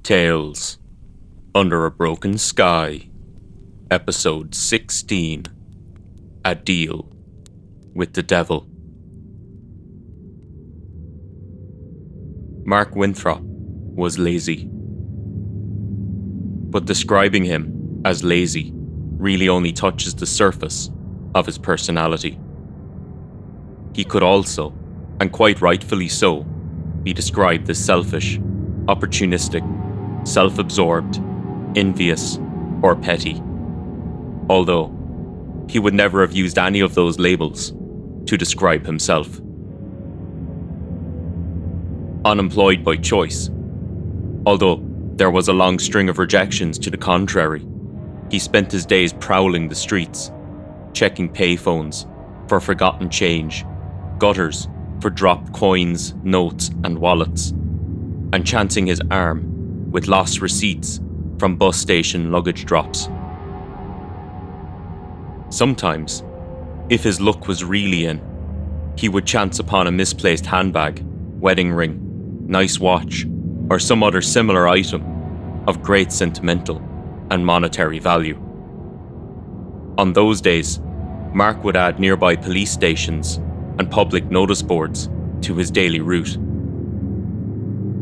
Tales Under a Broken Sky, Episode 16, A Deal with the Devil. Mark Winthrop was lazy. But describing him as lazy really only touches the surface of his personality. He could also, and quite rightfully so, be described as selfish, opportunistic, self-absorbed, envious, or petty. Although, he would never have used any of those labels to describe himself. Unemployed by choice. Although there was a long string of rejections to the contrary, he spent his days prowling the streets, checking payphones for forgotten change, gutters for dropped coins, notes, and wallets, and chancing his arm with lost receipts from bus station luggage drops. Sometimes, if his luck was really in, he would chance upon a misplaced handbag, wedding ring, nice watch, or some other similar item of great sentimental and monetary value. On those days, Mark would add nearby police stations and public notice boards to his daily route.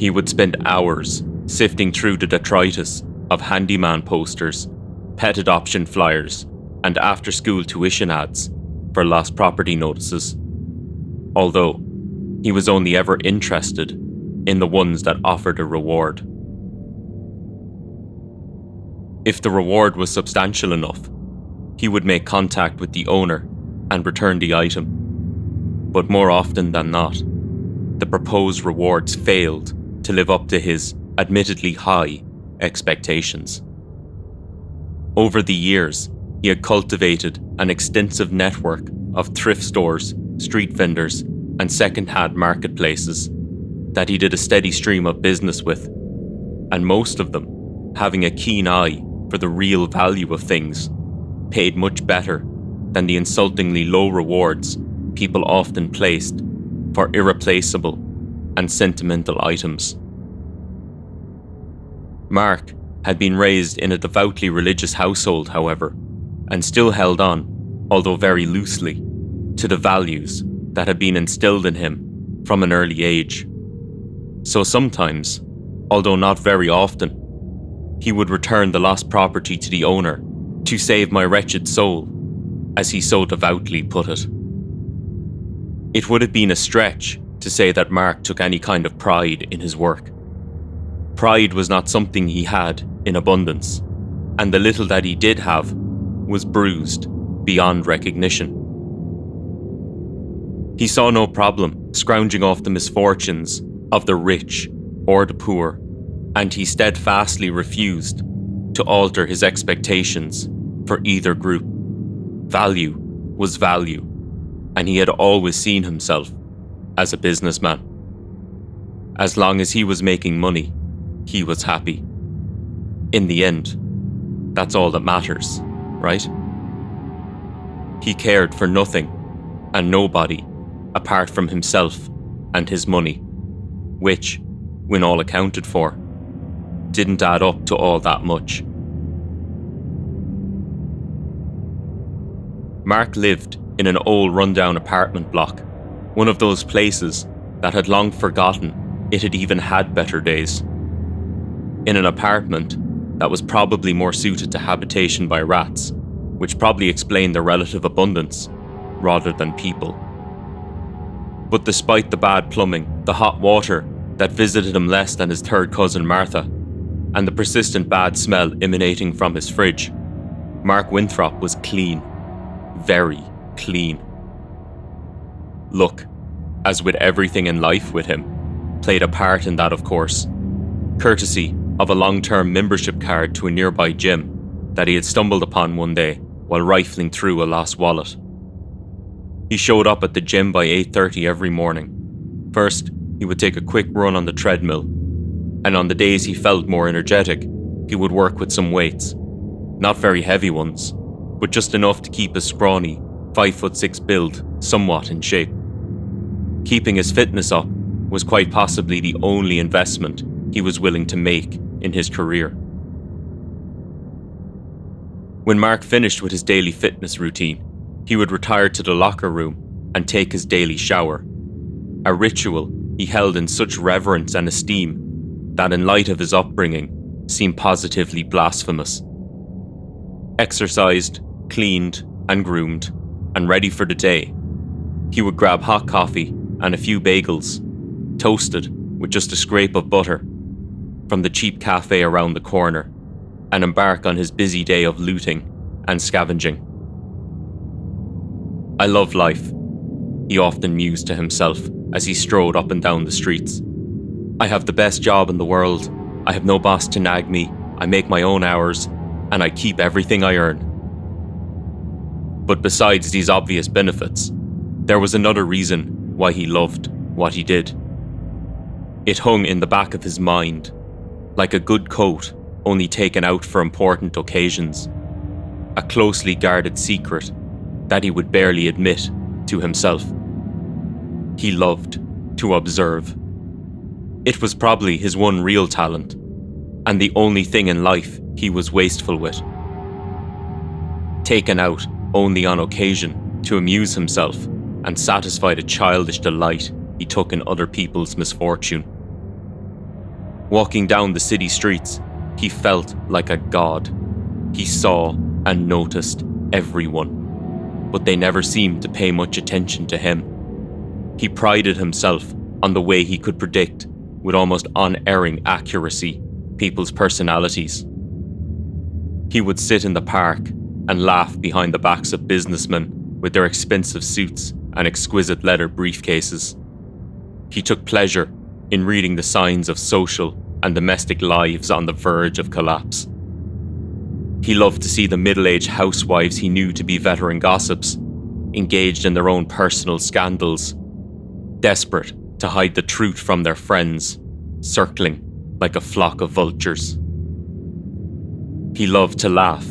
He would spend hours sifting through the detritus of handyman posters, pet adoption flyers, and after-school tuition ads for lost property notices, although he was only ever interested in the ones that offered a reward. If the reward was substantial enough, he would make contact with the owner and return the item. But more often than not, the proposed rewards failed to live up to his admittedly high expectations. Over the years, he had cultivated an extensive network of thrift stores, street vendors, and second-hand marketplaces that he did a steady stream of business with, and most of them, having a keen eye for the real value of things, paid much better than the insultingly low rewards people often placed for irreplaceable and sentimental items. Mark had been raised in a devoutly religious household, however, and still held on, although very loosely, to the values that had been instilled in him from an early age. So sometimes, although not very often, he would return the lost property to the owner to save my wretched soul, as he so devoutly put it. It would have been a stretch to say that Mark took any kind of pride in his work. Pride was not something he had in abundance, and the little that he did have was bruised beyond recognition. He saw no problem scrounging off the misfortunes of the rich or the poor, and he steadfastly refused to alter his expectations for either group. Value was value, and he had always seen himself as a businessman. As long as he was making money, he was happy. In the end, that's all that matters, right? He cared for nothing and nobody apart from himself and his money, which, when all accounted for, didn't add up to all that much. Mark lived in an old rundown apartment block, one of those places that had long forgotten it had even had better days. In an apartment that was probably more suited to habitation by rats, which probably explained their relative abundance rather than people. But despite the bad plumbing, the hot water that visited him less than his third cousin Martha, and the persistent bad smell emanating from his fridge, Mark Winthrop was clean. Very clean. Luck, as with everything in life with him, played a part in that, of course, courtesy of a long-term membership card to a nearby gym that he had stumbled upon one day while rifling through a lost wallet. He showed up at the gym by 8:30 every morning. First, he would take a quick run on the treadmill, and on the days he felt more energetic, he would work with some weights. Not very heavy ones, but just enough to keep his scrawny, 5'6" build somewhat in shape. Keeping his fitness up was quite possibly the only investment he was willing to make in his career. When Mark finished with his daily fitness routine, he would retire to the locker room and take his daily shower, a ritual he held in such reverence and esteem that, in light of his upbringing, seemed positively blasphemous. Exercised, cleaned, and groomed, and ready for the day, he would grab hot coffee and a few bagels, toasted with just a scrape of butter, from the cheap cafe around the corner, and embark on his busy day of looting and scavenging. "I love life," he often mused to himself as he strode up and down the streets. "I have the best job in the world. I have no boss to nag me. I make my own hours, and I keep everything I earn." But besides these obvious benefits, there was another reason why he loved what he did. It hung in the back of his mind, like a good coat only taken out for important occasions, a closely guarded secret that he would barely admit to himself. He loved to observe. It was probably his one real talent, and the only thing in life he was wasteful with. Taken out only on occasion to amuse himself and satisfy the childish delight he took in other people's misfortune. Walking down the city streets, he felt like a god. He saw and noticed everyone, but they never seemed to pay much attention to him. He prided himself on the way he could predict, with almost unerring accuracy, people's personalities. He would sit in the park and laugh behind the backs of businessmen with their expensive suits and exquisite leather briefcases. He took pleasure in reading the signs of social and domestic lives on the verge of collapse. He loved to see the middle-aged housewives he knew to be veteran gossips, engaged in their own personal scandals, desperate to hide the truth from their friends, circling like a flock of vultures. He loved to laugh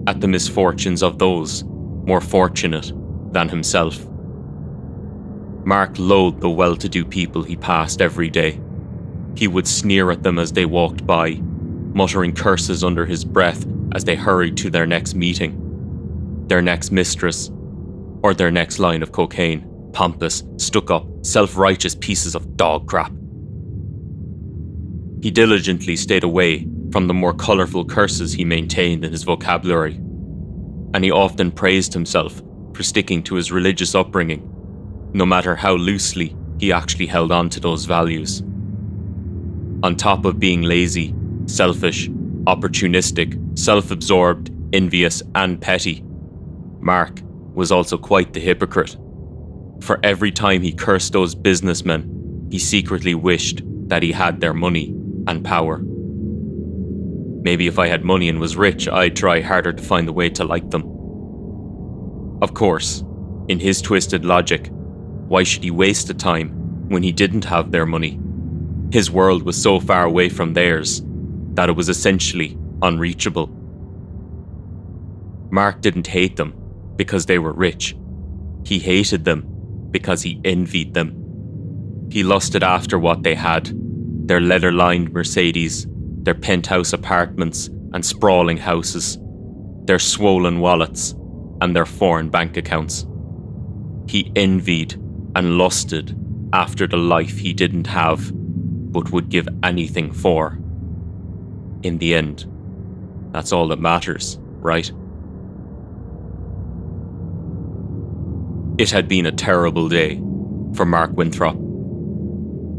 at the misfortunes of those more fortunate than himself. Mark loathed the well-to-do people he passed every day. He would sneer at them as they walked by, muttering curses under his breath as they hurried to their next meeting, their next mistress, or their next line of cocaine. Pompous, stuck-up, self-righteous pieces of dog crap. He diligently stayed away from the more colourful curses he maintained in his vocabulary, and he often praised himself for sticking to his religious upbringing, no matter how loosely he actually held on to those values. On top of being lazy, selfish, opportunistic, self-absorbed, envious, and petty, Mark was also quite the hypocrite. For every time he cursed those businessmen, he secretly wished that he had their money and power. Maybe if I had money and was rich, I'd try harder to find a way to like them. Of course, in his twisted logic, why should he waste the time when he didn't have their money? His world was so far away from theirs that it was essentially unreachable. Mark didn't hate them because they were rich. He hated them because he envied them. He lusted after what they had, their leather-lined Mercedes, their penthouse apartments and sprawling houses, their swollen wallets and their foreign bank accounts. He envied and lusted after the life he didn't have, but would give anything for. In the end, that's all that matters, right? It had been a terrible day for Mark Winthrop.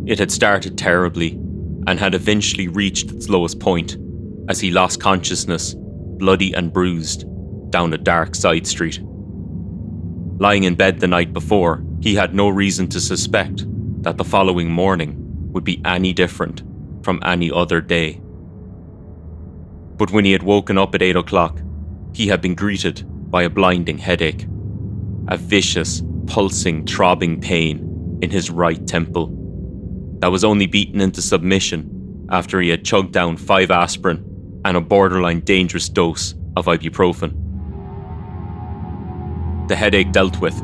It had started terribly and had eventually reached its lowest point as he lost consciousness, bloody and bruised, down a dark side street. Lying in bed the night before, he had no reason to suspect that the following morning would be any different from any other day. But when he had woken up at 8 o'clock, he had been greeted by a blinding headache, a vicious, pulsing, throbbing pain in his right temple that was only beaten into submission after he had chugged down 5 aspirin and a borderline dangerous dose of ibuprofen. The headache dealt with,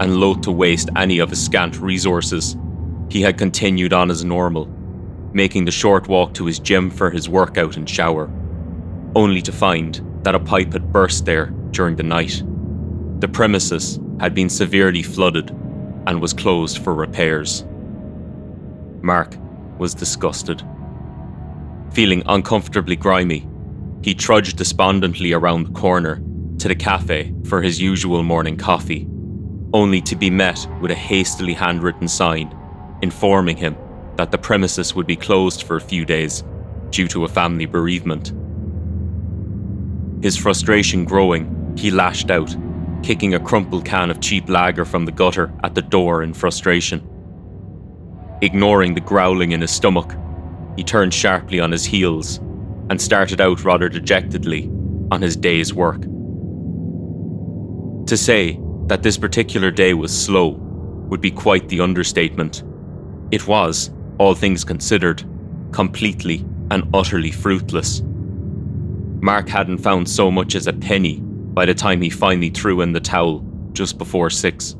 and loath to waste any of his scant resources, he had continued on as normal, making the short walk to his gym for his workout and shower, only to find that a pipe had burst there during the night. The premises had been severely flooded and was closed for repairs. Mark was disgusted. Feeling uncomfortably grimy, he trudged despondently around the corner to the cafe for his usual morning coffee, only to be met with a hastily handwritten sign informing him that the premises would be closed for a few days due to a family bereavement. His frustration growing, he lashed out, kicking a crumpled can of cheap lager from the gutter at the door in frustration. Ignoring the growling in his stomach, he turned sharply on his heels and started out rather dejectedly on his day's work. To say that this particular day was slow would be quite the understatement. It was, all things considered, completely and utterly fruitless. Mark hadn't found so much as a penny by the time he finally threw in the towel just before 6.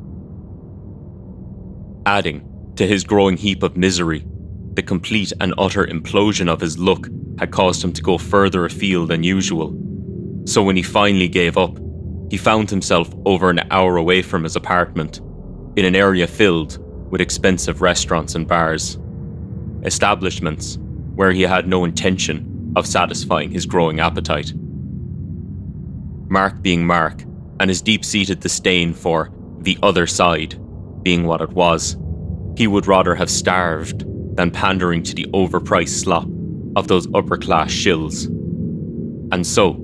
Adding to his growing heap of misery, the complete and utter implosion of his luck had caused him to go further afield than usual. So when he finally gave up, he found himself over an hour away from his apartment, in an area filled with expensive restaurants and bars, establishments where he had no intention of satisfying his growing appetite. Mark being Mark, and his deep-seated disdain for the other side being what it was, he would rather have starved than pandering to the overpriced slop of those upper-class shills. And so,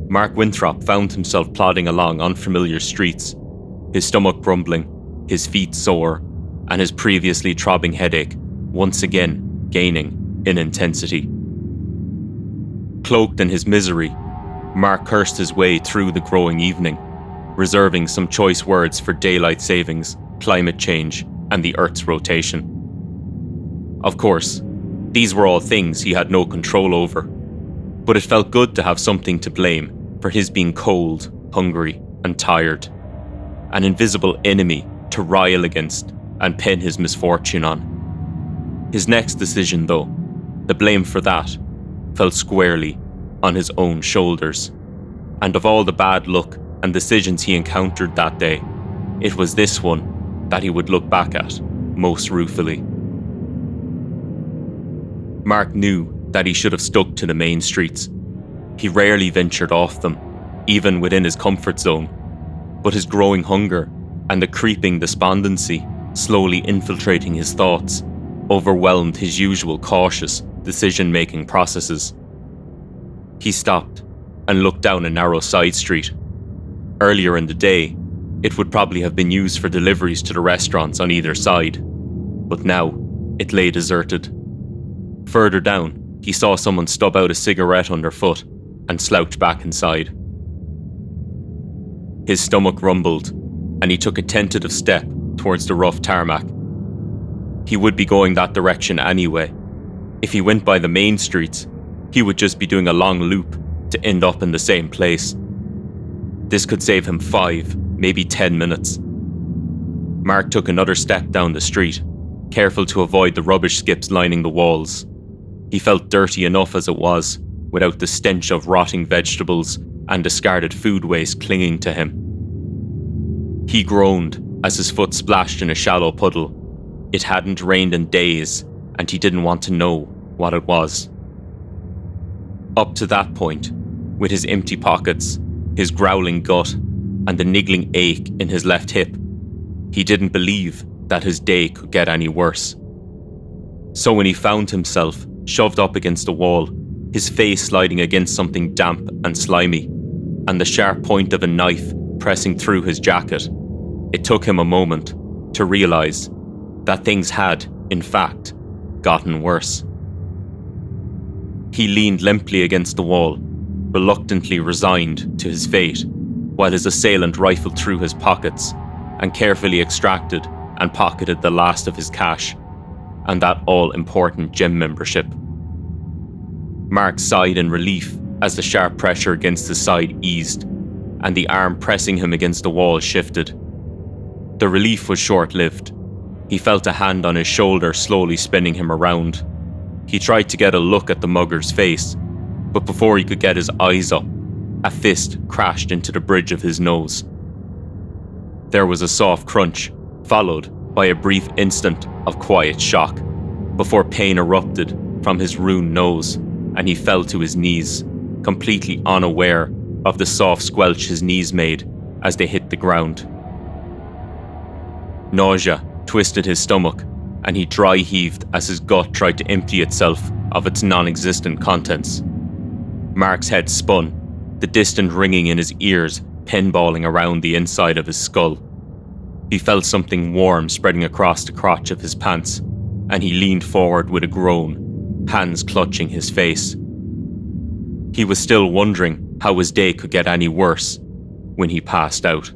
Mark Winthrop found himself plodding along unfamiliar streets, his stomach grumbling, his feet sore, and his previously throbbing headache once again gaining in intensity. Cloaked in his misery, Mark cursed his way through the growing evening, reserving some choice words for daylight savings, climate change, and the Earth's rotation. Of course, these were all things he had no control over, but it felt good to have something to blame for his being cold, hungry, and tired, an invisible enemy to rile against and pin his misfortune on. His next decision, though, the blame for that, fell squarely on his own shoulders. And of all the bad luck and decisions he encountered that day, it was this one that he would look back at most ruefully. Mark knew that he should have stuck to the main streets. He rarely ventured off them, even within his comfort zone, but his growing hunger and the creeping despondency slowly infiltrating his thoughts overwhelmed his usual cautious decision-making processes. He stopped and looked down a narrow side street. Earlier in the day, it would probably have been used for deliveries to the restaurants on either side, but now it lay deserted. Further down, he saw someone stub out a cigarette underfoot and slouch back inside. His stomach rumbled, and he took a tentative step towards the rough tarmac. He would be going that direction anyway. If he went by the main streets, he would just be doing a long loop to end up in the same place. This could save him 5, maybe 10 minutes. Mark took another step down the street, careful to avoid the rubbish skips lining the walls. He felt dirty enough as it was, without the stench of rotting vegetables and discarded food waste clinging to him. He groaned as his foot splashed in a shallow puddle. It hadn't rained in days, and he didn't want to know what it was. Up to that point, with his empty pockets, his growling gut, and the niggling ache in his left hip, he didn't believe that his day could get any worse. So when he found himself shoved up against a wall, his face sliding against something damp and slimy, and the sharp point of a knife pressing through his jacket, it took him a moment to realise that things had, in fact, gotten worse. He leaned limply against the wall, reluctantly resigned to his fate, while his assailant rifled through his pockets and carefully extracted and pocketed the last of his cash and that all-important gym membership. Mark sighed in relief as the sharp pressure against his side eased and the arm pressing him against the wall shifted. The relief was short-lived. He felt a hand on his shoulder slowly spinning him around. He tried to get a look at the mugger's face, but before he could get his eyes up, a fist crashed into the bridge of his nose. There was a soft crunch, followed by a brief instant of quiet shock, before pain erupted from his ruined nose, and he fell to his knees, completely unaware of the soft squelch his knees made as they hit the ground. Nausea twisted his stomach, and he dry heaved as his gut tried to empty itself of its non-existent contents. Mark's head spun, the distant ringing in his ears pinballing around the inside of his skull. He felt something warm spreading across the crotch of his pants, and he leaned forward with a groan, hands clutching his face. He was still wondering how his day could get any worse when he passed out.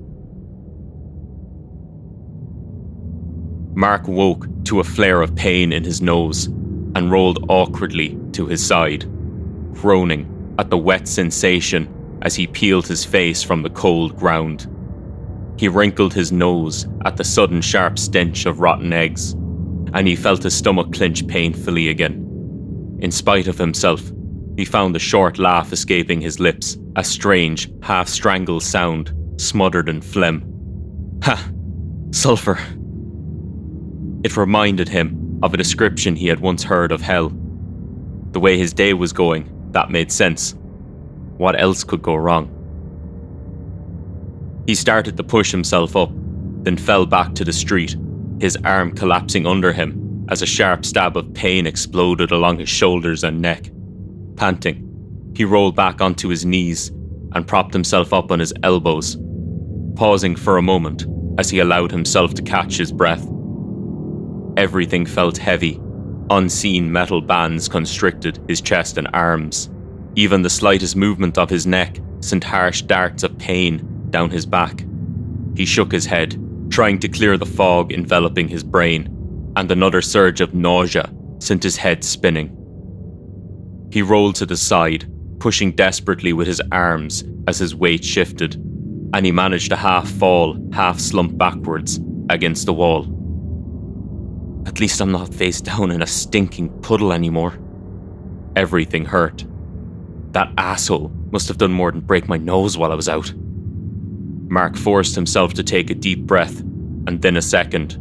Mark woke to a flare of pain in his nose and rolled awkwardly to his side, groaning at the wet sensation as he peeled his face from the cold ground. He wrinkled his nose at the sudden sharp stench of rotten eggs, and he felt his stomach clench painfully again. In spite of himself, he found a short laugh escaping his lips, a strange, half-strangled sound, smothered in phlegm. Ha! Sulphur! It reminded him of a description he had once heard of hell. The way his day was going, that made sense. What else could go wrong? He started to push himself up, then fell back to the street, his arm collapsing under him as a sharp stab of pain exploded along his shoulders and neck. Panting, he rolled back onto his knees and propped himself up on his elbows, pausing for a moment as he allowed himself to catch his breath. Everything felt heavy. Unseen metal bands constricted his chest and arms. Even the slightest movement of his neck sent harsh darts of pain down his back. He shook his head, trying to clear the fog enveloping his brain, and another surge of nausea sent his head spinning. He rolled to the side, pushing desperately with his arms as his weight shifted, and he managed to half fall, half slump backwards against the wall. At least I'm not face down in a stinking puddle anymore. Everything hurt. That asshole must have done more than break my nose while I was out. Mark forced himself to take a deep breath, and then a second,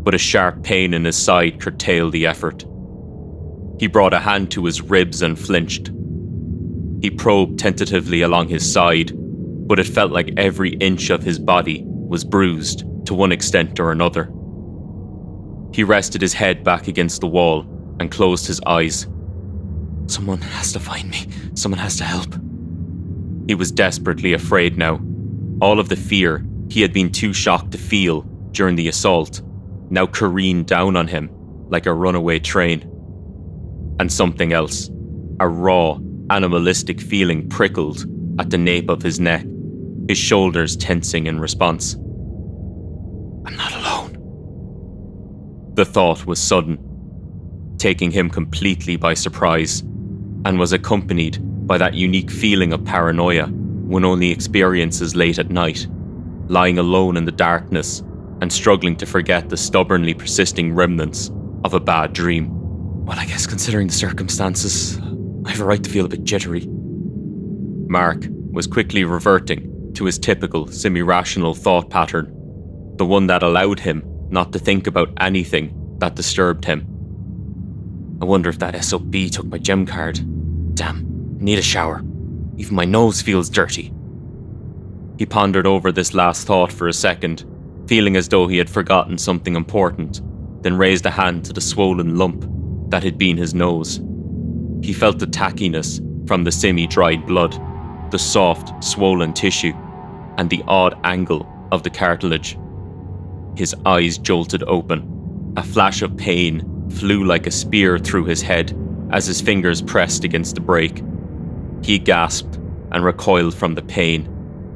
but a sharp pain in his side curtailed the effort. He brought a hand to his ribs and flinched. He probed tentatively along his side, but it felt like every inch of his body was bruised to one extent or another. He rested his head back against the wall and closed his eyes. Someone has to find me. Someone has to help. He was desperately afraid now. All of the fear he had been too shocked to feel during the assault now careened down on him like a runaway train. And something else, a raw, animalistic feeling prickled at the nape of his neck, his shoulders tensing in response. I'm not alone. The thought was sudden, taking him completely by surprise, and was accompanied by that unique feeling of paranoia one only experiences late at night, lying alone in the darkness and struggling to forget the stubbornly persisting remnants of a bad dream. Well, I guess considering the circumstances, I have a right to feel a bit jittery. Mark was quickly reverting to his typical semi-rational thought pattern, the one that allowed him not to think about anything that disturbed him. I wonder if that SOB took my gem card. Damn, I need a shower. Even my nose feels dirty. He pondered over this last thought for a second, feeling as though he had forgotten something important, then raised a hand to the swollen lump that had been his nose. He felt the tackiness from the semi-dried blood, the soft, swollen tissue, and the odd angle of the cartilage. His eyes jolted open. A flash of pain flew like a spear through his head as his fingers pressed against the brake. He gasped and recoiled from the pain,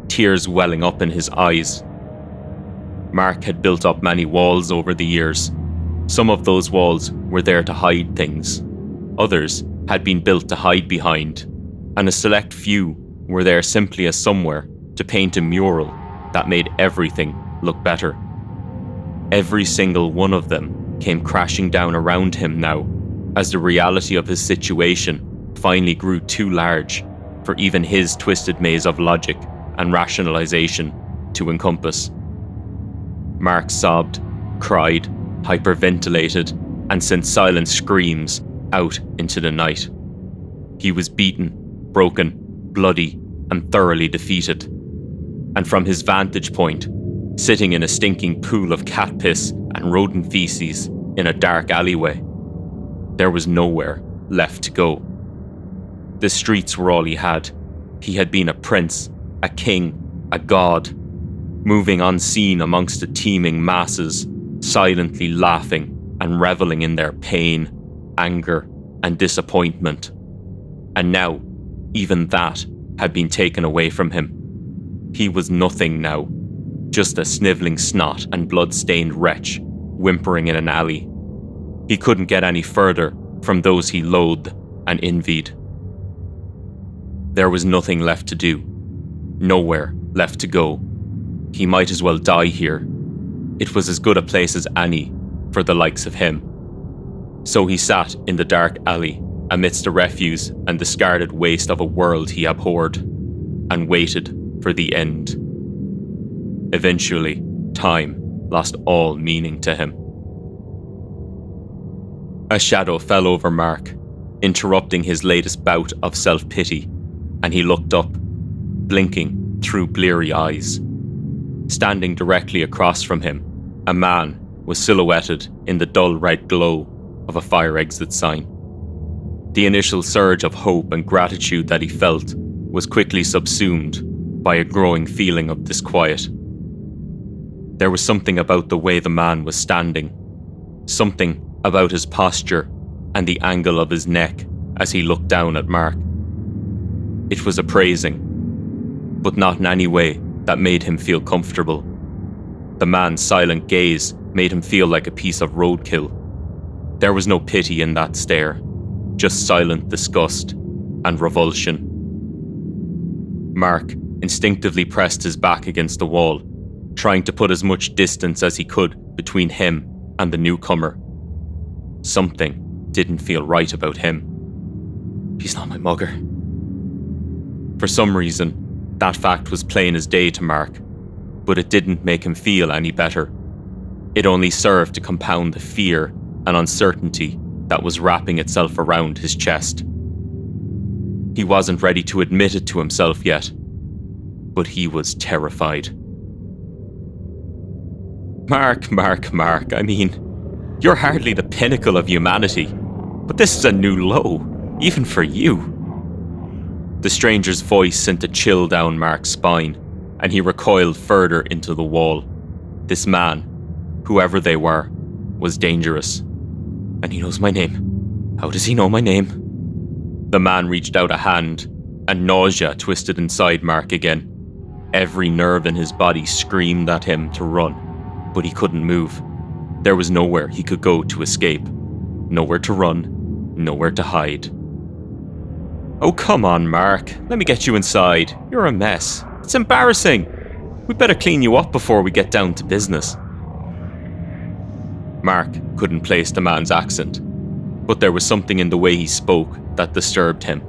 tears welling up in his eyes. Mark had built up many walls over the years. Some of those walls were there to hide things. Others had been built to hide behind, and a select few were there simply as somewhere to paint a mural that made everything look better. Every single one of them came crashing down around him now, as the reality of his situation finally grew too large for even his twisted maze of logic and rationalization to encompass. Mark sobbed, cried, hyperventilated, and sent silent screams out into the night. He was beaten, broken, bloody, and thoroughly defeated. And from his vantage point, sitting in a stinking pool of cat piss and rodent feces in a dark alleyway, there was nowhere left to go. The streets were all he had. He had been a prince, a king, a god, moving unseen amongst the teeming masses, silently laughing and reveling in their pain, anger, and disappointment. And now, even that had been taken away from him. He was nothing now, just a snivelling snot and blood-stained wretch, whimpering in an alley. He couldn't get any further from those he loathed and envied. There was nothing left to do, nowhere left to go. He might as well die here. It was as good a place as any for the likes of him. So he sat in the dark alley amidst the refuse and discarded waste of a world he abhorred, and waited for the end. Eventually, time lost all meaning to him. A shadow fell over Mark, interrupting his latest bout of self-pity, and he looked up, blinking through bleary eyes. Standing directly across from him, a man was silhouetted in the dull red glow of a fire exit sign. The initial surge of hope and gratitude that he felt was quickly subsumed by a growing feeling of disquiet. There was something about the way the man was standing, something about his posture and the angle of his neck as he looked down at Mark. It was appraising, but not in any way that made him feel comfortable. The man's silent gaze made him feel like a piece of roadkill. There was no pity in that stare, just silent disgust and revulsion. Mark instinctively pressed his back against the wall, trying to put as much distance as he could between him and the newcomer. Something didn't feel right about him. He's not my mugger. For some reason, that fact was plain as day to Mark, but it didn't make him feel any better. It only served to compound the fear and uncertainty that was wrapping itself around his chest. He wasn't ready to admit it to himself yet, but he was terrified. Mark, I mean, you're hardly the pinnacle of humanity, but this is a new low, even for you. The stranger's voice sent a chill down Mark's spine, and he recoiled further into the wall. This man, whoever they were, was dangerous. And he knows my name. How does he know my name? The man reached out a hand, and nausea twisted inside Mark again. Every nerve in his body screamed at him to run, but he couldn't move. There was nowhere he could go to escape. Nowhere to run, nowhere to hide. Oh, come on, Mark. Let me get you inside. You're a mess. It's embarrassing. We'd better clean you up before we get down to business. Mark couldn't place the man's accent, but there was something in the way he spoke that disturbed him.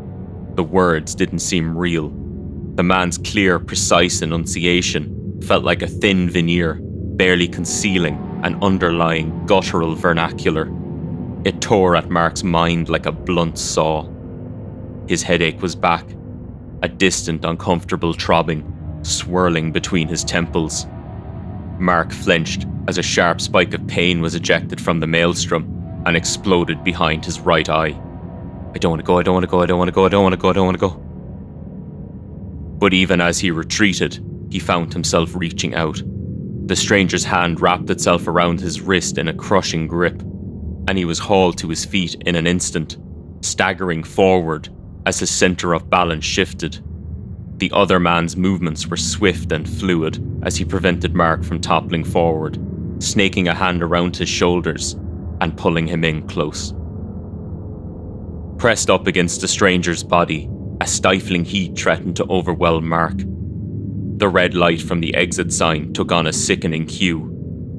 The words didn't seem real. The man's clear, precise enunciation felt like a thin veneer, barely concealing an underlying guttural vernacular. It tore at Mark's mind like a blunt saw. His headache was back, a distant, uncomfortable throbbing, swirling between his temples. Mark flinched as a sharp spike of pain was ejected from the maelstrom and exploded behind his right eye. I don't want to go. But even as he retreated, he found himself reaching out. The stranger's hand wrapped itself around his wrist in a crushing grip, and he was hauled to his feet in an instant, staggering forward as his center of balance shifted. The other man's movements were swift and fluid as he prevented Mark from toppling forward, snaking a hand around his shoulders and pulling him in close. Pressed up against the stranger's body, a stifling heat threatened to overwhelm Mark. The red light from the exit sign took on a sickening hue,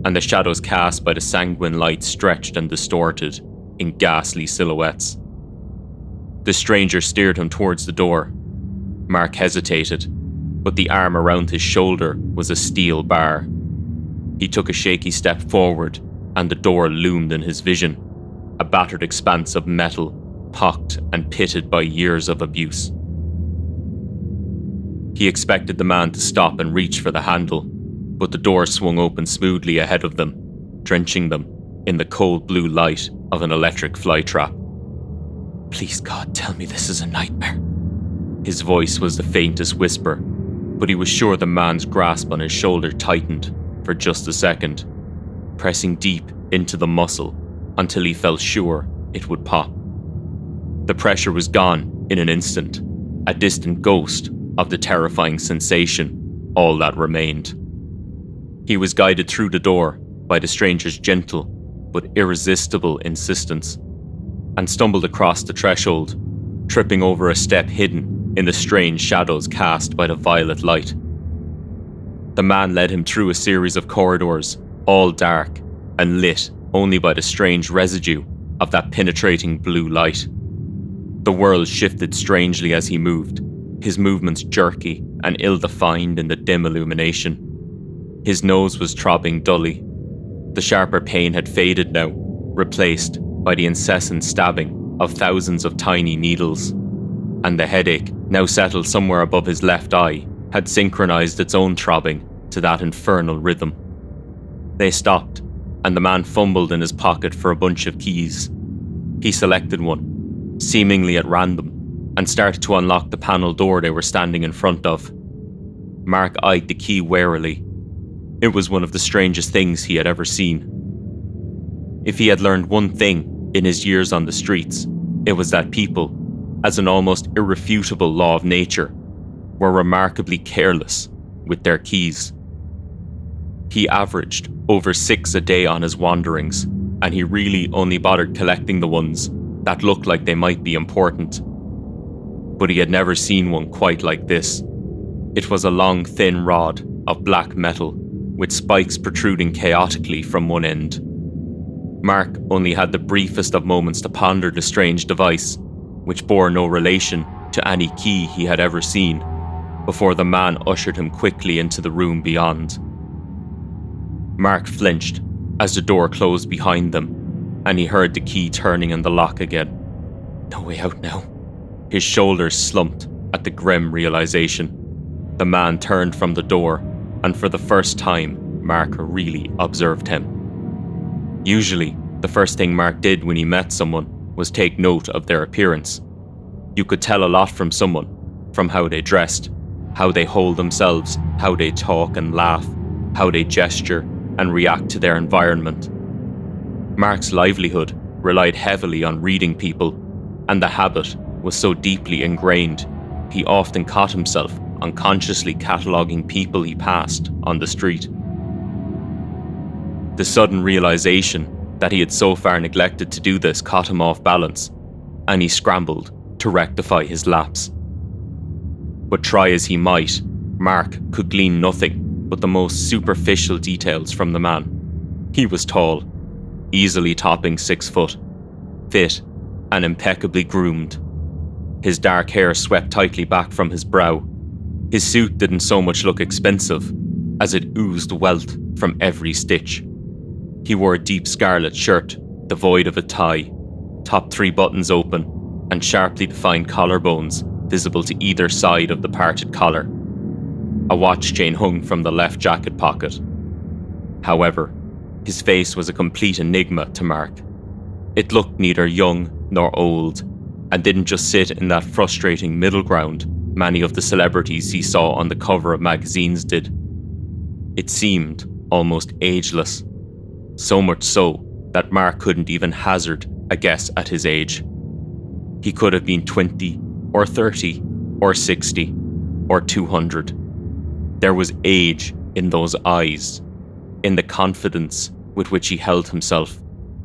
and the shadows cast by the sanguine light stretched and distorted, in ghastly silhouettes. The stranger steered him towards the door. Mark hesitated, but the arm around his shoulder was a steel bar. He took a shaky step forward, and the door loomed in his vision, a battered expanse of metal, pocked and pitted by years of abuse. He expected the man to stop and reach for the handle, but the door swung open smoothly ahead of them, drenching them in the cold blue light of an electric flytrap. "Please God, tell me this is a nightmare." His voice was the faintest whisper, but he was sure the man's grasp on his shoulder tightened for just a second, pressing deep into the muscle until he felt sure it would pop. The pressure was gone in an instant, a distant ghost of the terrifying sensation, all that remained. He was guided through the door by the stranger's gentle but irresistible insistence, and stumbled across the threshold, tripping over a step hidden in the strange shadows cast by the violet light. The man led him through a series of corridors, all dark and lit only by the strange residue of that penetrating blue light. The world shifted strangely as he moved, his movements jerky and ill-defined in the dim illumination. His nose was throbbing dully. The sharper pain had faded now, replaced by the incessant stabbing of thousands of tiny needles. And the headache, now settled somewhere above his left eye, had synchronized its own throbbing to that infernal rhythm. They stopped, and the man fumbled in his pocket for a bunch of keys. He selected one, seemingly at random, and started to unlock the panel door they were standing in front of. Mark eyed the key warily. It was one of the strangest things he had ever seen. If he had learned one thing in his years on the streets, it was that people, as an almost irrefutable law of nature, were remarkably careless with their keys. He averaged over 6 a day on his wanderings, and he really only bothered collecting the ones that looked like they might be important. But he had never seen one quite like this. It was a long, thin rod of black metal, with spikes protruding chaotically from one end. Mark only had the briefest of moments to ponder the strange device, which bore no relation to any key he had ever seen, before the man ushered him quickly into the room beyond. Mark flinched as the door closed behind them, and he heard the key turning in the lock again. No way out now. His shoulders slumped at the grim realization. The man turned from the door, and for the first time, Mark really observed him. Usually, the first thing Mark did when he met someone was take note of their appearance. You could tell a lot from someone, from how they dressed, how they hold themselves, how they talk and laugh, how they gesture and react to their environment. Mark's livelihood relied heavily on reading people, and the habit was so deeply ingrained, he often caught himself unconsciously cataloguing people he passed on the street. The sudden realization that he had so far neglected to do this caught him off balance, and he scrambled to rectify his lapse. But try as he might, Mark could glean nothing but the most superficial details from the man. He was tall, easily topping 6 foot, fit and impeccably groomed. His dark hair swept tightly back from his brow. His suit didn't so much look expensive as it oozed wealth from every stitch. He wore a deep scarlet shirt, devoid of a tie, top 3 buttons open, and sharply defined collarbones visible to either side of the parted collar. A watch chain hung from the left jacket pocket. However, his face was a complete enigma to Mark. It looked neither young nor old, and didn't just sit in that frustrating middle ground many of the celebrities he saw on the cover of magazines did. It seemed almost ageless, so much so that Mark couldn't even hazard a guess at his age. He could have been 20 or 30 or 60 or 200. There was age in those eyes, in the confidence with which he held himself,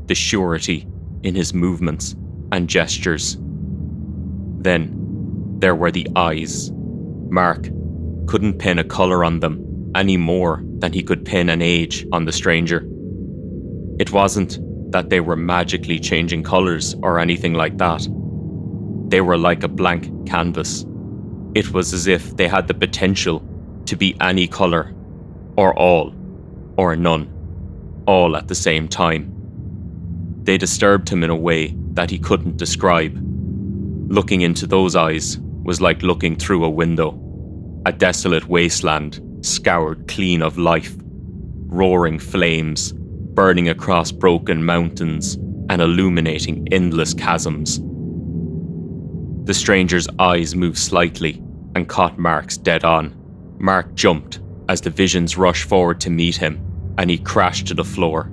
the surety in his movements and gestures. Then there were the eyes. Mark couldn't pin a colour on them any more than he could pin an age on the stranger. It wasn't that they were magically changing colours or anything like that. They were like a blank canvas. It was as if they had the potential to be any colour, or all, or none, all at the same time. They disturbed him in a way that he couldn't describe. Looking into those eyes was like looking through a window, a desolate wasteland scoured clean of life, roaring flames, burning across broken mountains and illuminating endless chasms. The stranger's eyes moved slightly and caught Mark's dead on. Mark jumped as the visions rushed forward to meet him, and he crashed to the floor.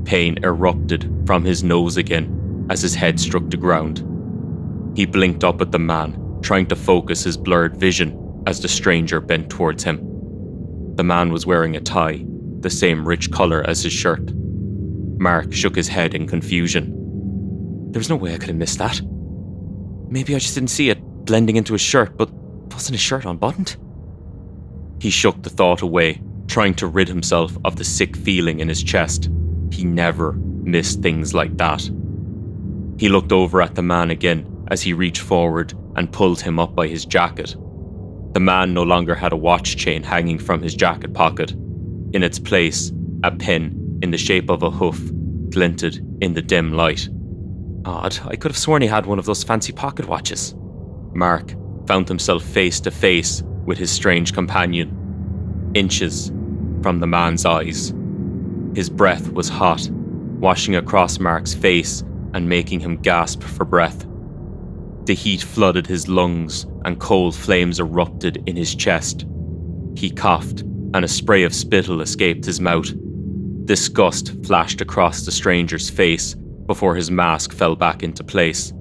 Pain erupted from his nose again as his head struck the ground. He blinked up at the man, trying to focus his blurred vision as the stranger bent towards him. The man was wearing a tie, the same rich colour as his shirt. Mark shook his head in confusion. There's no way I could have missed that. Maybe I just didn't see it blending into his shirt, but wasn't his shirt unbuttoned? He shook the thought away, trying to rid himself of the sick feeling in his chest. He never missed things like that. He looked over at the man again as he reached forward and pulled him up by his jacket. The man no longer had a watch chain hanging from his jacket pocket. In its place, a pin in the shape of a hoof glinted in the dim light. Odd, I could have sworn he had one of those fancy pocket watches. Mark found himself face to face with his strange companion, inches from the man's eyes. His breath was hot, washing across Mark's face and making him gasp for breath. The heat flooded his lungs and cold flames erupted in his chest. He coughed and a spray of spittle escaped his mouth. Disgust flashed across the stranger's face before his mask fell back into place,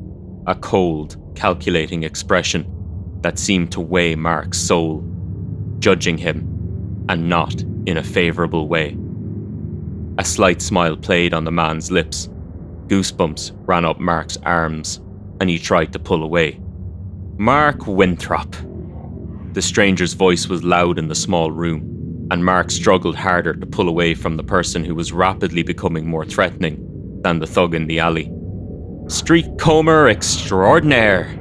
a cold, calculating expression that seemed to weigh Mark's soul, judging him, and not in a favourable way. A slight smile played on the man's lips. Goosebumps ran up Mark's arms, and he tried to pull away. Mark Winthrop. The stranger's voice was loud in the small room, and Mark struggled harder to pull away from the person who was rapidly becoming more threatening than the thug in the alley. Streetcomber extraordinaire.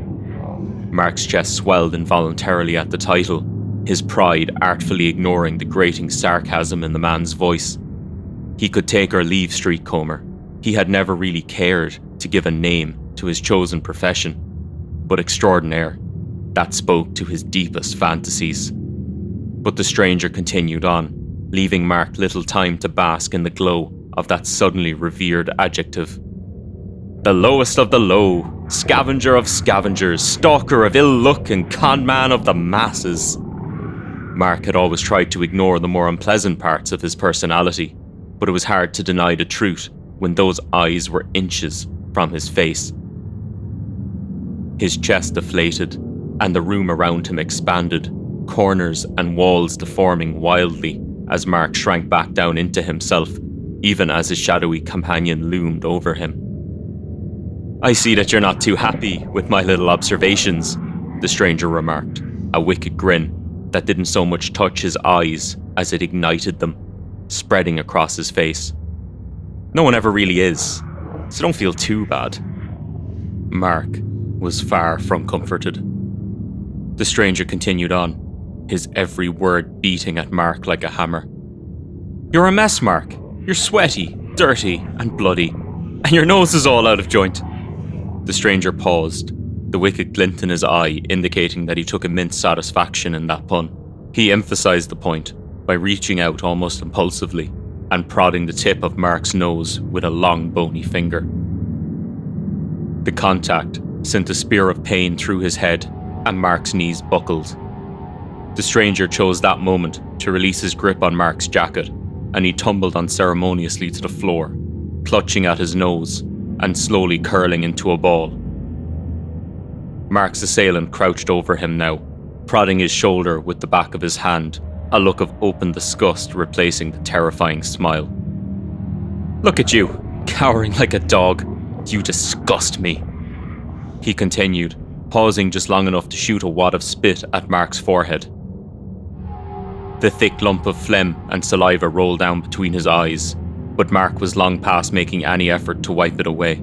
Mark's chest swelled involuntarily at the title, his pride artfully ignoring the grating sarcasm in the man's voice. He could take or leave Streetcomber. He had never really cared to give a name to his chosen profession. But extraordinaire, that spoke to his deepest fantasies. But the stranger continued on, leaving Mark little time to bask in the glow of that suddenly revered adjective. The lowest of the low, scavenger of scavengers, stalker of ill luck and conman of the masses. Mark had always tried to ignore the more unpleasant parts of his personality, but it was hard to deny the truth when those eyes were inches from his face. His chest deflated, and the room around him expanded, corners and walls deforming wildly as Mark shrank back down into himself, even as his shadowy companion loomed over him. I see that you're not too happy with my little observations, the stranger remarked, a wicked grin that didn't so much touch his eyes as it ignited them, spreading across his face. No one ever really is, so don't feel too bad. Mark was far from comforted. The stranger continued on, his every word beating at Mark like a hammer. You're a mess, Mark. You're sweaty, dirty, and bloody, and your nose is all out of joint. The stranger paused, the wicked glint in his eye indicating that he took immense satisfaction in that pun. He emphasized the point by reaching out almost impulsively and prodding the tip of Mark's nose with a long bony finger. The contact sent a spear of pain through his head, and Mark's knees buckled. The stranger chose that moment to release his grip on Mark's jacket, and he tumbled unceremoniously to the floor, clutching at his nose and slowly curling into a ball. Mark's assailant crouched over him now, prodding his shoulder with the back of his hand, a look of open disgust replacing the terrifying smile. Look at you, cowering like a dog. You disgust me, he continued, pausing just long enough to shoot a wad of spit at Mark's forehead. The thick lump of phlegm and saliva rolled down between his eyes, but Mark was long past making any effort to wipe it away.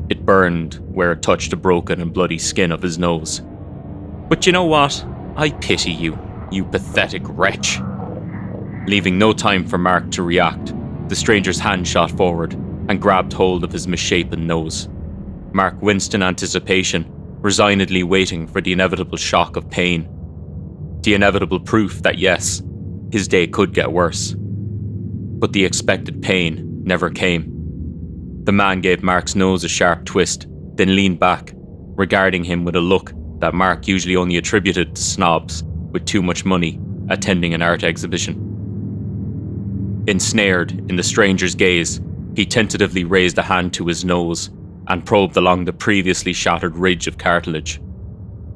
It burned where it touched the broken and bloody skin of his nose. "But you know what? I pity you, you pathetic wretch." Leaving no time for Mark to react, the stranger's hand shot forward and grabbed hold of his misshapen nose. Mark winced in anticipation, resignedly waiting for the inevitable shock of pain. The inevitable proof that yes, his day could get worse. But the expected pain never came. The man gave Mark's nose a sharp twist, then leaned back, regarding him with a look that Mark usually only attributed to snobs with too much money attending an art exhibition. Ensnared in the stranger's gaze, he tentatively raised a hand to his nose and probed along the previously shattered ridge of cartilage.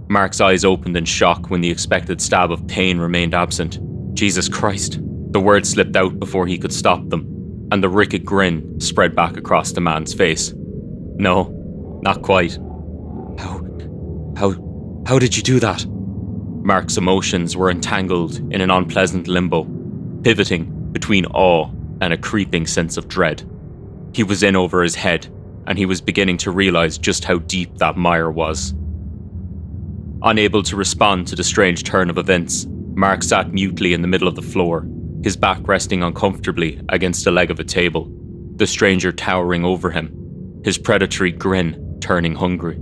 Mark's eyes opened in shock when the expected stab of pain remained absent. Jesus Christ! The words slipped out before he could stop them, and the wicked grin spread back across the man's face. "No, not quite." How did you do that?" Mark's emotions were entangled in an unpleasant limbo, pivoting between awe and a creeping sense of dread. He was in over his head, and he was beginning to realize just how deep that mire was. Unable to respond to the strange turn of events, Mark sat mutely in the middle of the floor, his back resting uncomfortably against the leg of a table, the stranger towering over him, his predatory grin turning hungry.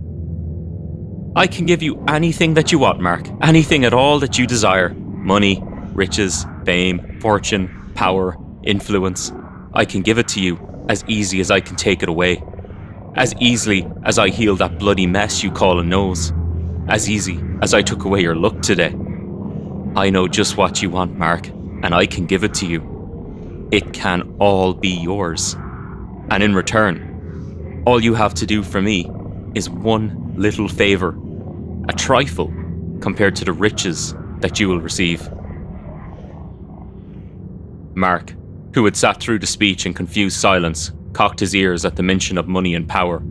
"I can give you anything that you want, Mark. Anything at all that you desire. Money, riches, fame, fortune, power, influence. I can give it to you as easy as I can take it away. As easily as I heal that bloody mess you call a nose. As easy as I took away your look today. I know just what you want, Mark, and I can give it to you. It can all be yours. And in return, all you have to do for me is one little favor, a trifle compared to the riches that you will receive." Mark, who had sat through the speech in confused silence, cocked his ears at the mention of money and power,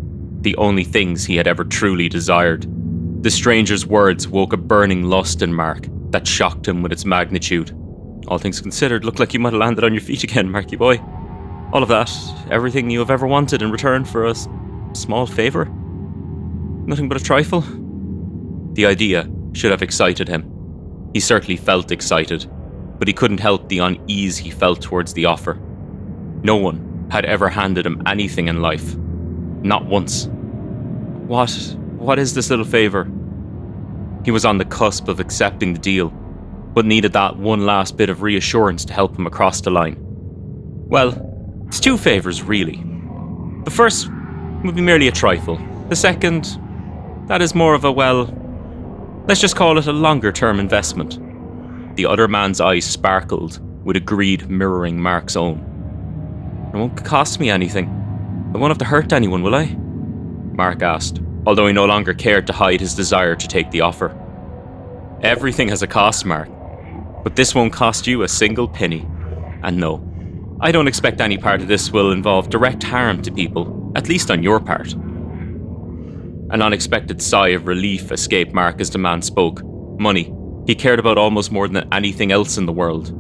the only things he had ever truly desired. The stranger's words woke a burning lust in Mark that shocked him with its magnitude. "All things considered, look like you might have landed on your feet again, Marky boy. All of that, everything you have ever wanted in return for a small favour? Nothing but a trifle?" The idea should have excited him. He certainly felt excited, but he couldn't help the unease he felt towards the offer. No one had ever handed him anything in life. Not once. What is this little favour? He was on the cusp of accepting the deal, but needed that one last bit of reassurance to help him across the line. "Well, it's two favours, really. The first would be merely a trifle. The second, that is more of a, let's just call it a longer-term investment." The other man's eyes sparkled with a greed mirroring Mark's own. "It won't cost me anything. I won't have to hurt anyone, will I?" Mark asked, although he no longer cared to hide his desire to take the offer. "Everything has a cost, Mark, but this won't cost you a single penny. And no, I don't expect any part of this will involve direct harm to people, at least on your part." An unexpected sigh of relief escaped Mark as the man spoke. Money. He cared about almost more than anything else in the world.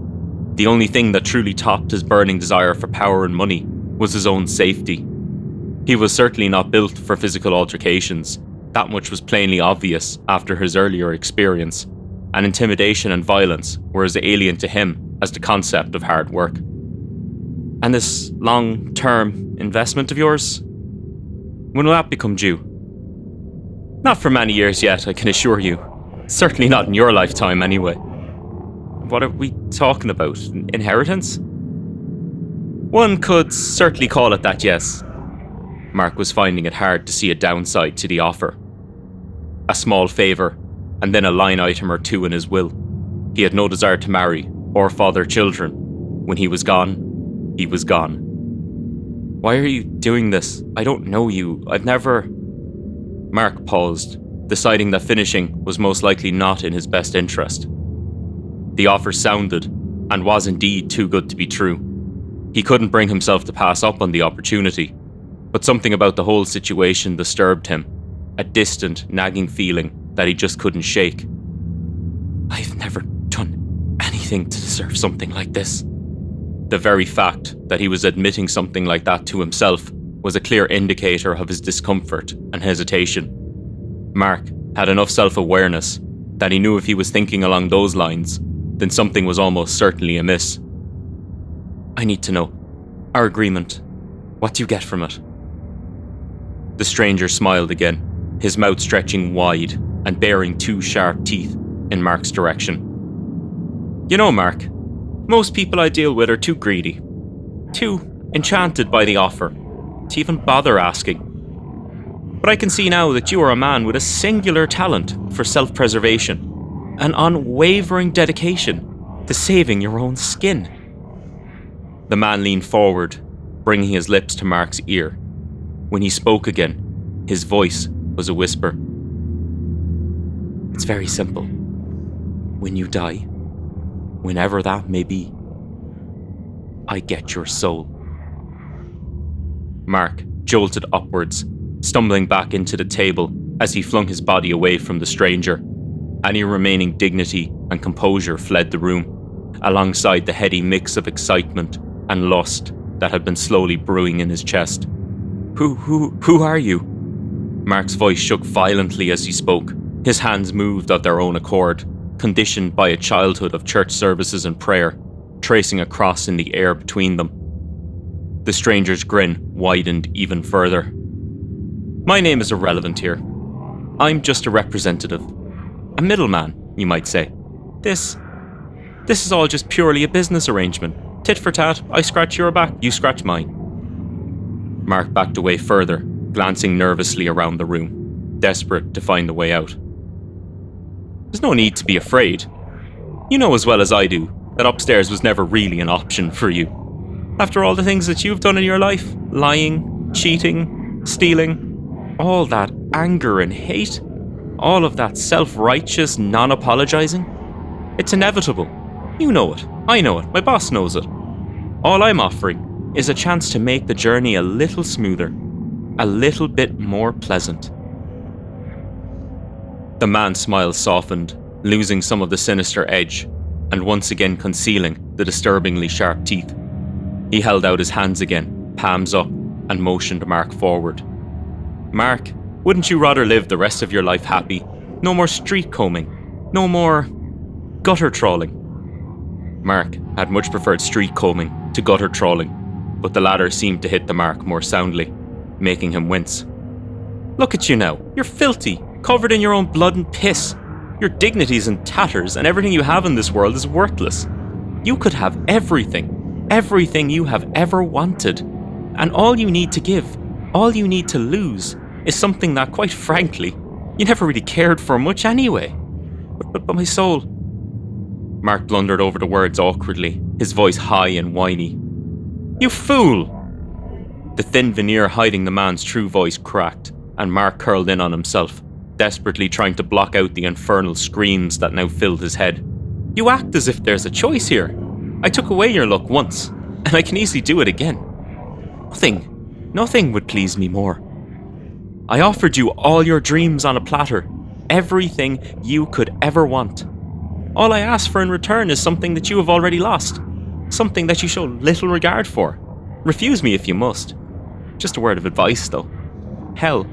The only thing that truly topped his burning desire for power and money was his own safety. He was certainly not built for physical altercations. That much was plainly obvious after his earlier experience, and intimidation and violence were as alien to him as the concept of hard work. "And this long-term investment of yours? When will that become due?" "Not for many years yet, I can assure you. Certainly not in your lifetime, anyway." "What are we talking about? Inheritance?" "One could certainly call it that, yes." Mark was finding it hard to see a downside to the offer. A small favour, and then a line item or two in his will. He had no desire to marry or father children. When he was gone, he was gone. "Why are you doing this? I don't know you. I've never..." Mark paused, deciding that finishing was most likely not in his best interest. The offer sounded, and was indeed too good to be true. He couldn't bring himself to pass up on the opportunity, but something about the whole situation disturbed him, a distant, nagging feeling that he just couldn't shake. "I've never done anything to deserve something like this." The very fact that he was admitting something like that to himself was a clear indicator of his discomfort and hesitation. Mark had enough self-awareness that he knew if he was thinking along those lines, then something was almost certainly amiss. "I need to know. Our agreement. What do you get from it?" The stranger smiled again, his mouth stretching wide and baring 2 sharp teeth in Mark's direction. "You know, Mark, most people I deal with are too greedy, too enchanted by the offer, to even bother asking. But I can see now that you are a man with a singular talent for self-preservation, an unwavering dedication to saving your own skin." The man leaned forward, bringing his lips to Mark's ear. When he spoke again, his voice was a whisper. "It's very simple. When you die, whenever that may be, I get your soul." Mark jolted upwards, stumbling back into the table as he flung his body away from the stranger. Any remaining dignity and composure fled the room, alongside the heady mix of excitement and lust that had been slowly brewing in his chest. Who are you?" Mark's voice shook violently as he spoke. His hands moved of their own accord, conditioned by a childhood of church services and prayer, tracing a cross in the air between them. The stranger's grin widened even further. "My name is irrelevant here. I'm just a representative. A middleman, you might say. This is all just purely a business arrangement. Tit for tat, I scratch your back, you scratch mine." Mark backed away further, glancing nervously around the room, desperate to find a way out. "There's no need to be afraid. You know as well as I do that upstairs was never really an option for you. After all the things that you've done in your life, lying, cheating, stealing, all that anger and hate, all of that self-righteous non-apologizing, it's inevitable. You know it, I know it, my boss knows it. All I'm offering is a chance to make the journey a little smoother, a little bit more pleasant." The man's smile softened, losing some of the sinister edge, and once again concealing the disturbingly sharp teeth. He held out his hands again, palms up, and motioned Mark forward. "Mark, wouldn't you rather live the rest of your life happy? No more street combing, no more gutter trawling." Mark had much preferred street combing to gutter trawling, but the latter seemed to hit the mark more soundly, making him wince. "Look at you now. You're filthy, covered in your own blood and piss. Your dignity's in tatters, and everything you have in this world is worthless. You could have everything you have ever wanted, and all you need to give, all you need to lose, is something that, quite frankly, you never really cared for much anyway. But my soul..." Mark blundered over the words awkwardly, his voice high and whiny. "You fool!" The thin veneer hiding the man's true voice cracked, and Mark curled in on himself, desperately trying to block out the infernal screams that now filled his head. "You act as if there's a choice here. I took away your luck once, and I can easily do it again. Nothing would please me more. I offered you all your dreams on a platter, everything you could ever want. All I ask for in return is something that you have already lost, something that you show little regard for. Refuse me if you must. Just a word of advice, though. Hell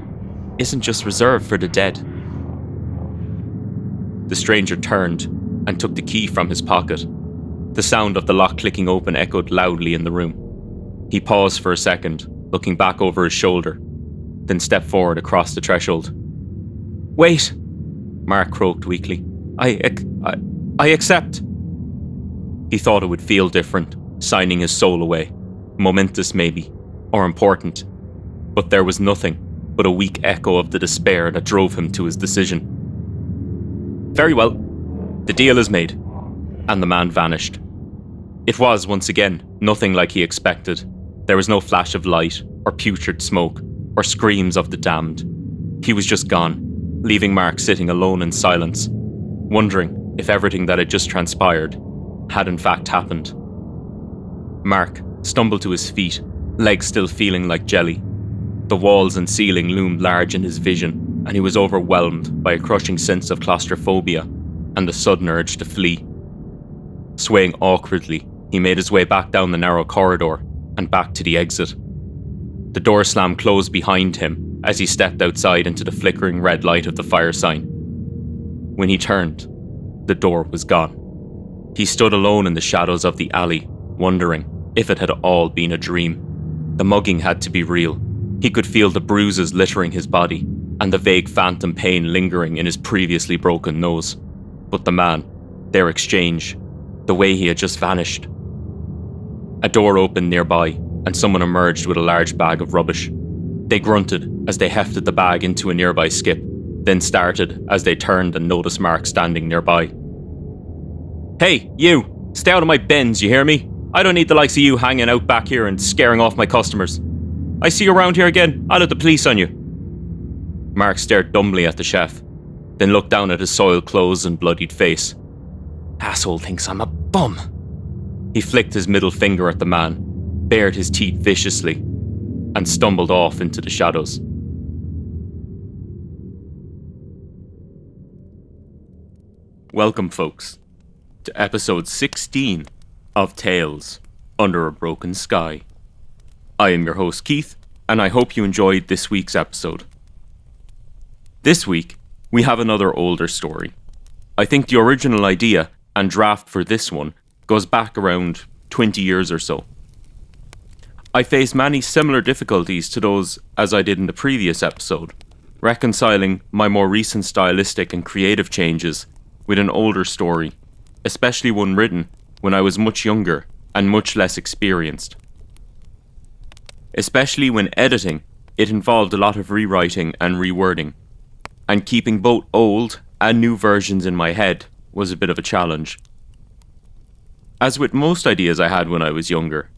isn't just reserved for the dead." The stranger turned and took the key from his pocket. The sound of the lock clicking open echoed loudly in the room. He paused for a second, looking back over his shoulder, then stepped forward across the threshold. "Wait," Mark croaked weakly. I accept." He thought it would feel different, signing his soul away. Momentous maybe, or important. But there was nothing but a weak echo of the despair that drove him to his decision. "Very well, the deal is made." And the man vanished. It was, once again, nothing like he expected. There was no flash of light, or putrid smoke, or screams of the damned. He was just gone, leaving Mark sitting alone in silence, wondering if everything that had just transpired had in fact happened. Mark stumbled to his feet, legs still feeling like jelly. The walls and ceiling loomed large in his vision, and he was overwhelmed by a crushing sense of claustrophobia and the sudden urge to flee. Swaying awkwardly, He made his way back down the narrow corridor and back to the exit. The door slammed closed behind him as he stepped outside into the flickering red light of the fire sign. When he turned, the door was gone. He stood alone in the shadows of the alley, wondering if it had all been a dream. The mugging had to be real. He could feel the bruises littering his body and the vague phantom pain lingering in his previously broken nose. But the man, their exchange, the way he had just vanished. A door opened nearby, and someone emerged with a large bag of rubbish. They grunted as they hefted the bag into a nearby skip, then started as they turned and noticed Mark standing nearby. "Hey, you! Stay out of my bins, you hear me? I don't need the likes of you hanging out back here and scaring off my customers. I see you around here again, I'll have the police on you." Mark stared dumbly at the chef, then looked down at his soiled clothes and bloodied face. "Asshole thinks I'm a bum." He flicked his middle finger at the man, bared his teeth viciously, and stumbled off into the shadows. Welcome, folks, to episode 16 of Tales Under a Broken Sky. I am your host, Keith, and I hope you enjoyed this week's episode. This week, we have another older story. I think the original idea and draft for this one goes back around 20 years or so. I face many similar difficulties to those as I did in the previous episode, reconciling my more recent stylistic and creative changes with an older story, especially one written when I was much younger and much less experienced. Especially when editing, it involved a lot of rewriting and rewording, and keeping both old and new versions in my head was a bit of a challenge. As with most ideas I had when I was younger,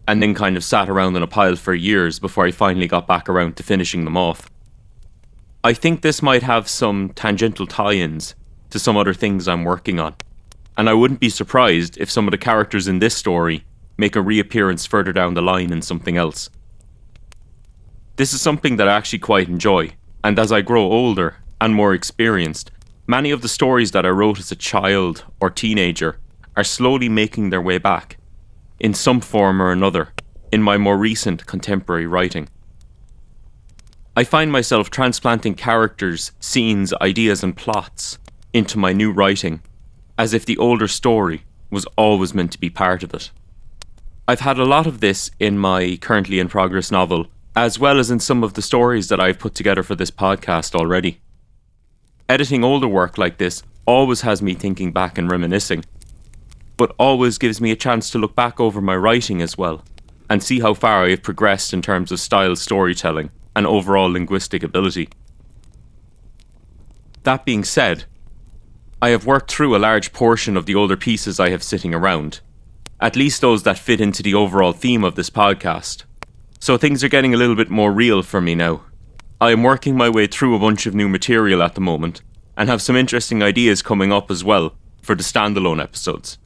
and then kind of sat around in a pile for years before I finally got back around to finishing them off, I think this might have some tangential tie-ins to some other things I'm working on, and I wouldn't be surprised if some of the characters in this story make a reappearance further down the line in something else. This is something that I actually quite enjoy, and as I grow older and more experienced, many of the stories that I wrote as a child or teenager are slowly making their way back, in some form or another, in my more recent contemporary writing. I find myself transplanting characters, scenes, ideas and plots into my new writing, as if the older story was always meant to be part of it. I've had a lot of this in my currently in progress novel, as well as in some of the stories that I've put together for this podcast already. Editing older work like this always has me thinking back and reminiscing, but always gives me a chance to look back over my writing as well, and see how far I have progressed in terms of style storytelling and overall linguistic ability. That being said, I have worked through a large portion of the older pieces I have sitting around, at least those that fit into the overall theme of this podcast, so things are getting a little bit more real for me now. I am working my way through a bunch of new material at the moment, and have some interesting ideas coming up as well for the standalone episodes.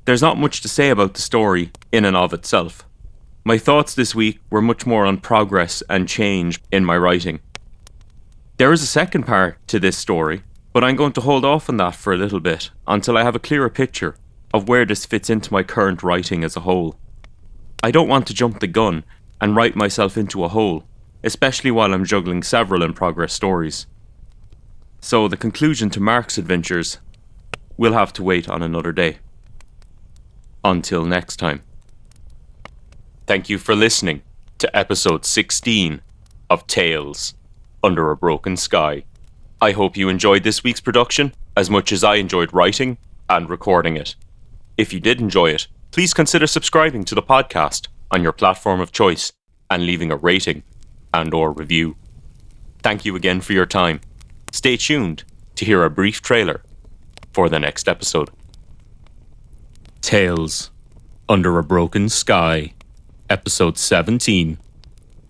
There's not much to say about the story in and of itself. My thoughts this week were much more on progress and change in my writing. There is a second part to this story, but I'm going to hold off on that for a little bit until I have a clearer picture of where this fits into my current writing as a whole. I don't want to jump the gun and write myself into a hole, especially while I'm juggling several in progress stories. So the conclusion to Mark's adventures will have to wait on another day. Until next time. Thank you for listening to episode 16 of Tales Under a Broken Sky. I hope you enjoyed this week's production as much as I enjoyed writing and recording it. If you did enjoy it, please consider subscribing to the podcast on your platform of choice and leaving a rating and/or review. Thank you again for your time. Stay tuned to hear a brief trailer for the next episode. Tales Under a Broken Sky, Episode 17,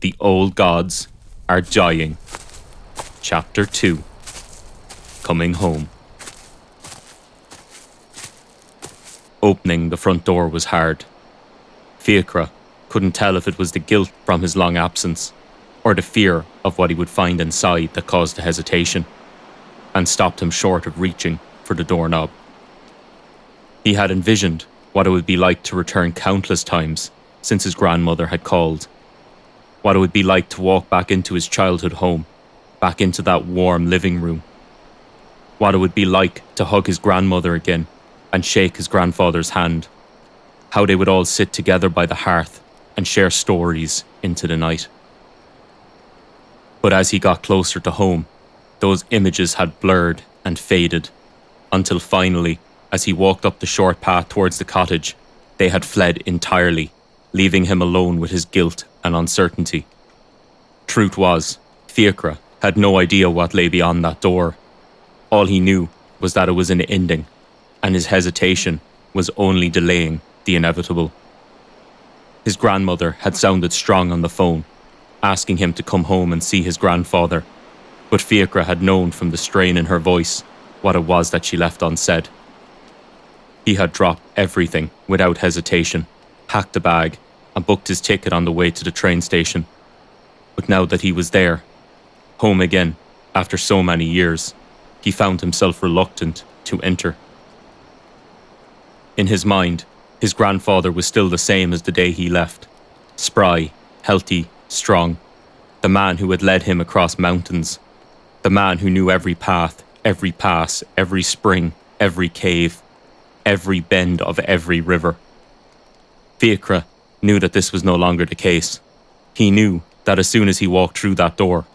The Old Gods Are Dying, Chapter 2, Coming Home. Opening the front door was hard. Fiacre couldn't tell if it was the guilt from his long absence, or the fear of what he would find inside that caused the hesitation, and stopped him short of reaching for the doorknob. He had envisioned What it would be like to return countless times since his grandmother had called. What it would be like to walk back into his childhood home, back into that warm living room. What it would be like to hug his grandmother again and shake his grandfather's hand. How they would all sit together by the hearth and share stories into the night. But as he got closer to home, those images had blurred and faded, until finally, as he walked up the short path towards the cottage, they had fled entirely, leaving him alone with his guilt and uncertainty. Truth was, Fiachra had no idea what lay beyond that door. All he knew was that it was an ending, and his hesitation was only delaying the inevitable. His grandmother had sounded strong on the phone, asking him to come home and see his grandfather, but Fiachra had known from the strain in her voice what it was that she left unsaid. He had dropped everything without hesitation, packed a bag, and booked his ticket on the way to the train station. But now that he was there, home again, after so many years, he found himself reluctant to enter. In his mind, his grandfather was still the same as the day he left. Spry, healthy, strong. The man who had led him across mountains. The man who knew every path, every pass, every spring, every cave, every bend of every river. Fiachra knew that this was no longer the case. He knew that as soon as he walked through that door,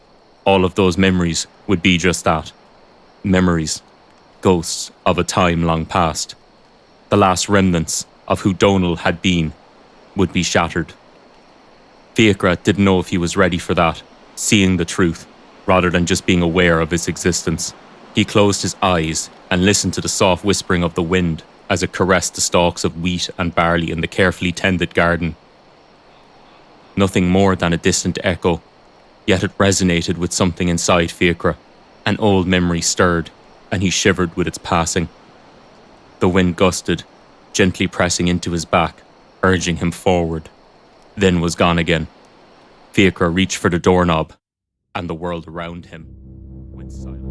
all of those memories would be just that. Memories. Ghosts of a time long past. The last remnants of who Donal had been would be shattered. Fiachra didn't know if he was ready for that, seeing the truth, rather than just being aware of its existence. He closed his eyes and listened to the soft whispering of the wind as it caressed the stalks of wheat and barley in the carefully tended garden. Nothing more than a distant echo, yet it resonated with something inside Fiachra. An old memory stirred, and he shivered with its passing. The wind gusted, gently pressing into his back, urging him forward, then was gone again. Fiachra reached for the doorknob, and the world around him went silent.